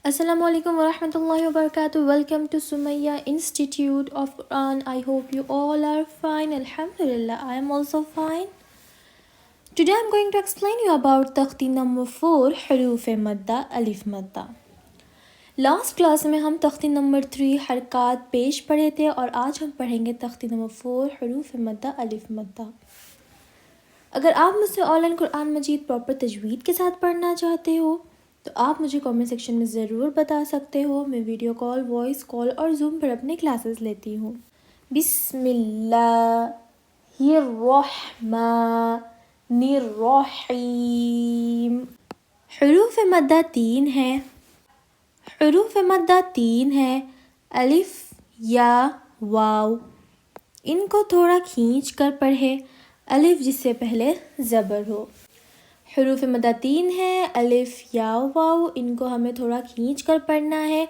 Assalamu alaikum wa rahmatullahi wa barakatuh. Welcome to Sumaya Institute of Quran. I hope you all are fine. Alhamdulillah, I am also fine. Today I am going to explain you about तख्ती number 4 हरूफ मद्दा अलिफ मद्दा. Last class में हम तख्ती number 3 हरकत पेश पढ़े थे और आज हम पढ़ेंगे तख्ती नंबर 4 हरूफ मद्दा अलिफ मद्दा. अगर आप मुझसे ऑनलाइन कुरान मजीद प्रॉपर तजवीद के साथ पढ़ना चाहते हो तो आप मुझे कमेंट सेक्शन में ज़रूर बता सकते हो. मैं वीडियो कॉल, वॉइस कॉल और जूम पर अपने क्लासेस लेती हूँ. बिस्मिल्लाहिर्रहमानिर्रहीम. हुरूफ मद्दा 3 है. हुरूफ मद्दा 3 है. अलिफ, या, वाव. इनको थोड़ा खींच कर पढ़े. अलिफ जिससे पहले ज़बर हो. हुरूफ मद्दा 3 है. अलिफ, या, वाव. इनको हमें थोड़ा खींच कर पढ़ना है.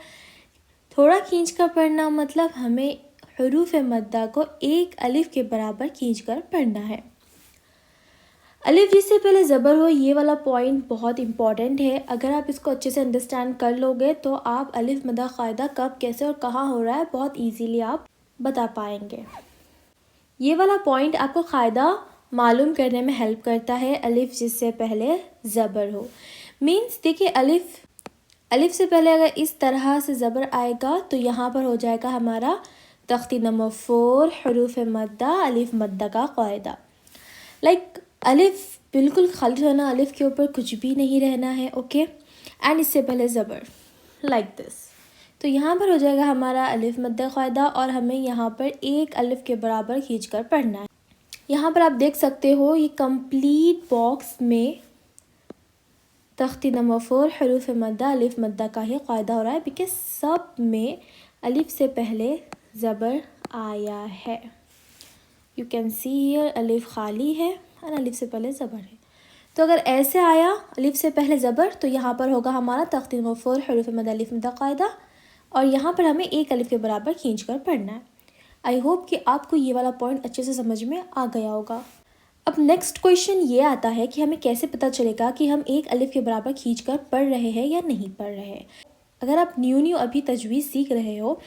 थोड़ा खींच कर पढ़ना मतलब हमें हुरूफ मद्दा को एक अलिफ के बराबर खींच कर पढ़ना है. अलिफ जिससे पहले ज़बर हो, ये वाला पॉइंट बहुत इम्पॉर्टेंट है. अगर आप इसको अच्छे से अंडरस्टैंड कर लोगे तो आप अलिफ मद्दा क़ायदा कब, कैसे और कहाँ हो रहा है बहुत ईजीली आप बता पाएंगे. ये वाला पॉइंट आपको क़ायदा मालूम करने में हेल्प करता है. अलिफ जिससे पहले ज़बर हो मीन्स देखिए, अलिफ से पहले अगर इस तरह से ज़बर आएगा तो यहाँ पर हो जाएगा हमारा तख्ती नंबर 4 हुरूफ मद्दा अलिफ मद्दा का क़ायदा. लाइक अलिफ बिल्कुल खाली रहना, अलिफ के ऊपर कुछ भी नहीं रहना है. ओके, एंड इससे पहले ज़बर लाइक दिस. तो यहाँ पर हो जाएगा हमारा अलिफ मद्दा क़ायदा और हमें यहाँ पर एक अलिफ के बराबर खींच कर पढ़ना है. यहाँ पर आप देख सकते हो ये कंप्लीट बॉक्स में तख्ती नंबर 4 हुरूफ मद्दा अलिफ मद्दा का ही क़ायदा हो रहा है बिकॉज सब में अलिफ से पहले ज़बर आया है. यू कैन सी हियर अलिफ खाली है और अलिफ से पहले ज़बर है. तो अगर ऐसे आया अलिफ से पहले ज़बर तो यहाँ पर होगा हमारा तख्ती नंबर 4 हुरूफ मद्दा अलिफ मद्दा क़ायदा और यहाँ पर हमें एक अलिफ के बराबर खींच कर पढ़ना है. आई होप कि आपको ये वाला पॉइंट अच्छे से समझ में आ गया होगा. अब नेक्स्ट क्वेश्चन ये आता है कि हमें कैसे पता चलेगा कि हम एक अलिफ के बराबर खींचकर पढ़ रहे हैं या नहीं पढ़ रहे हैं. अगर आप न्यू अभी तजवीज़ सीख रहे हो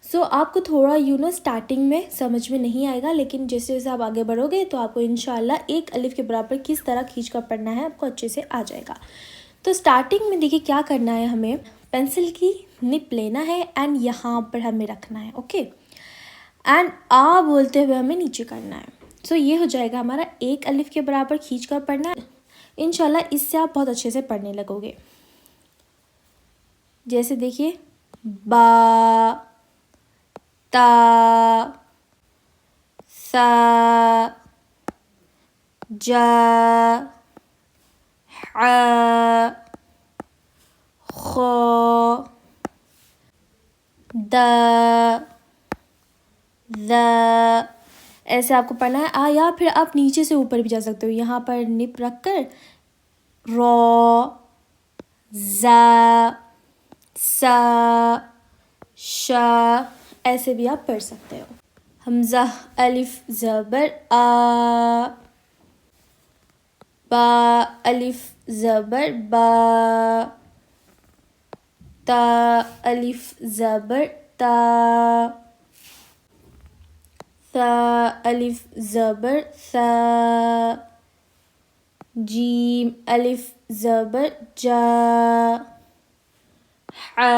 सो आपको थोड़ा स्टार्टिंग में समझ में नहीं आएगा, लेकिन जैसे जैसे आप आगे बढ़ोगे तो आपको इंशाल्लाह एक अलिफ के बराबर किस तरह खींचकर पढ़ना है आपको अच्छे से आ जाएगा. तो स्टार्टिंग में देखिए क्या करना है, हमें पेंसिल की निप लेना है एंड यहाँ पर हमें रखना है. ओके, एंड आ बोलते हुए हमें नीचे करना है. सो ये हो जाएगा हमारा एक अलिफ के बराबर खींच कर पढ़ना है. इंशाल्लाह इससे आप बहुत अच्छे से पढ़ने लगोगे. जैसे देखिए, बा, ता, सा, जा, हा, खो, दा, ज़. ऐसे आपको पढ़ना है. या फिर आप नीचे से ऊपर भी जा सकते हो. यहाँ पर निप रख कर रो, ज़ा, सा, शा ऐसे भी आप पढ़ सकते हो. हमज़ा अलिफ ज़बर आ, बा अलिफ ज़बर बा, ता अलिफ ज़बर ता, सा अलिफ ज़बर सा, जीम अलिफ ज़बर जा, हा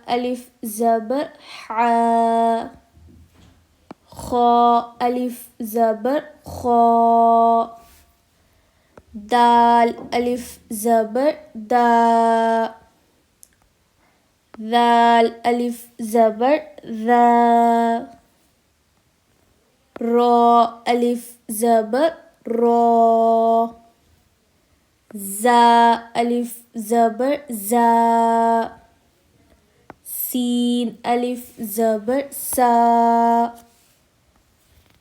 अलिफ ज़बर हा, खो अलिफ ज़बर खो, दाल अलिफ ज़बर दा, ज़ाल अलिफ ज़बर ज़ा, रो अलिफ ज़बर रो, ज़ा अलिफ ज़बर ज़ा, सीन अलिफ ज़बर सा,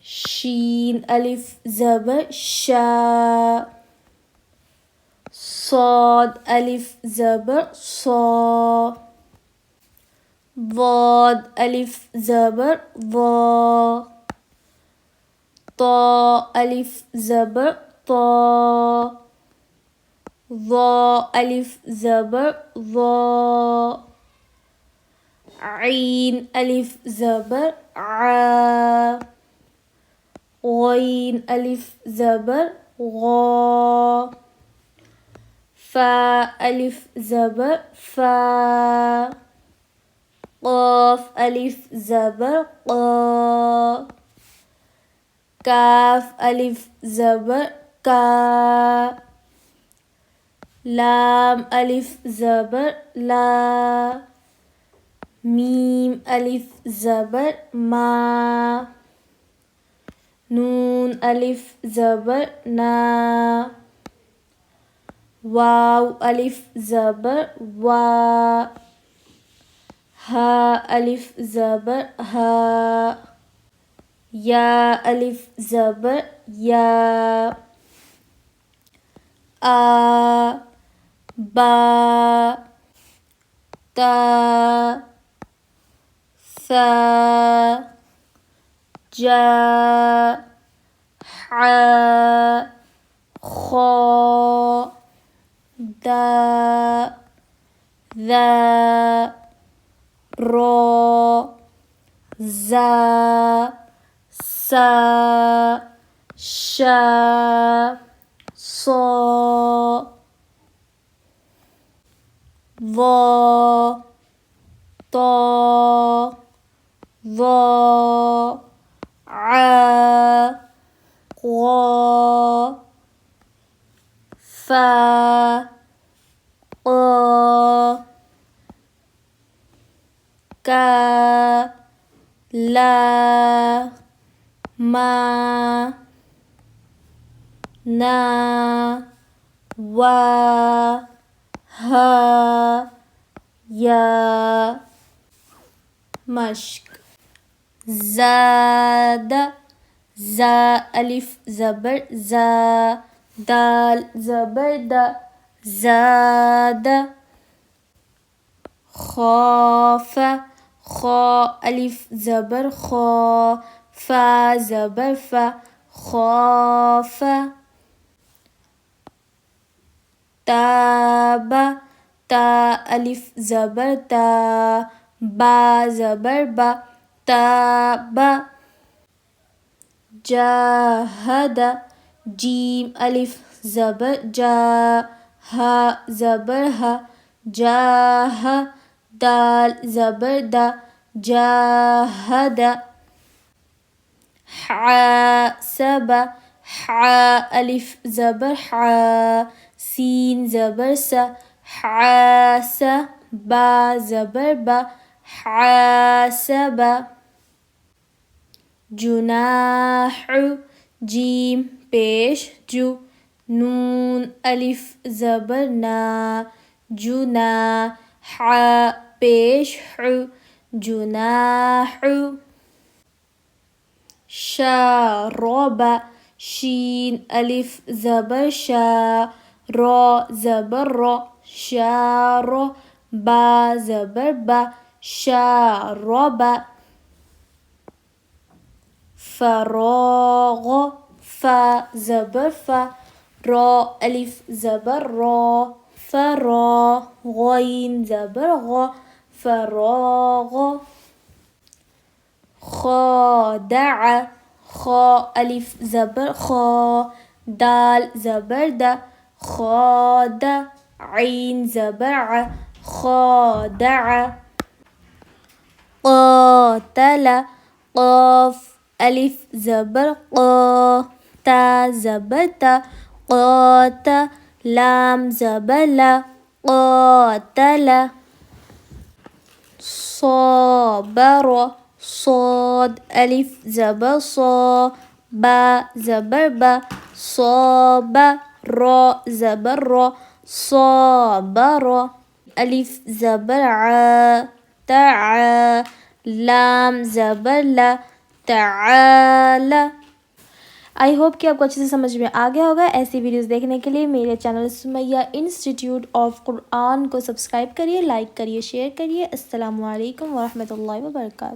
शीन अलिफ ज़बर शा, सौद अलिफ ज़बर सौ, वाद अलिफ ज़बर वा, तो अलिफ ज़बर तो, वो अलिफ ज़बर वो, عين ألف زبر ع. غين ألف زبر غا. فا ألف زبر فا. قاف ألف زبر قا. كاف ألف زبر كا. لام ألف زبر لا. ميم ألف زبر ما. نون ألف زبر نا. واو ألف زبر وا. ها ألف زبر ها. يا ألف زبر يا. آ با. تا ثا جا حا خا دا ذا را زا سا شا صا ظا طا ظا عا غا فا قا كا لا ما نا وا ها يا. مشق. زاد زا ألف زبر زا. دال زبر دا زاد. خاف خا ألف زبر خا. فا زبر فا خاف. تاب تا ألف زبر تا. با زبر با تاب. جاهد جيم ألف زبر جا. ها زبر ها جاه. دال زبر دا جاهد. حاسب حا ألف زبر حا. سين زبر سا حاس. با زبر با حاسب. جناح جيم پیش جو. نون ألف زبر نا جنا. حا پیش حو جناح. شارب شين ألف زبر شا. را زبر را شار. با زبر با شارب. فراغ فا زبر فا. را ألف زبر را فرا. غين زبر غا فراغ. خادع خا ألف زبر خا. دال زبر دا خاد. عين زبر ع خادع. قاتل قاف ألف زبر قا. تا زبر تا قات. لام زبر لا قاتل. صابر صاد ألف زبر صا. با زبر با صاب. را زبر را صابر. ألف زبر ع تع. لام زبر لا تعال. आई होप कि आपको अच्छे से समझ में आ गया होगा। ऐसी वीडियोस देखने के लिए मेरे channel Sumaiya institute of Quran को सब्सक्राइब करिए, लाइक करिए, शेयर करिए। अस्सलामु अलैकुम वरहमतुल्लाहि वबरकातुहू।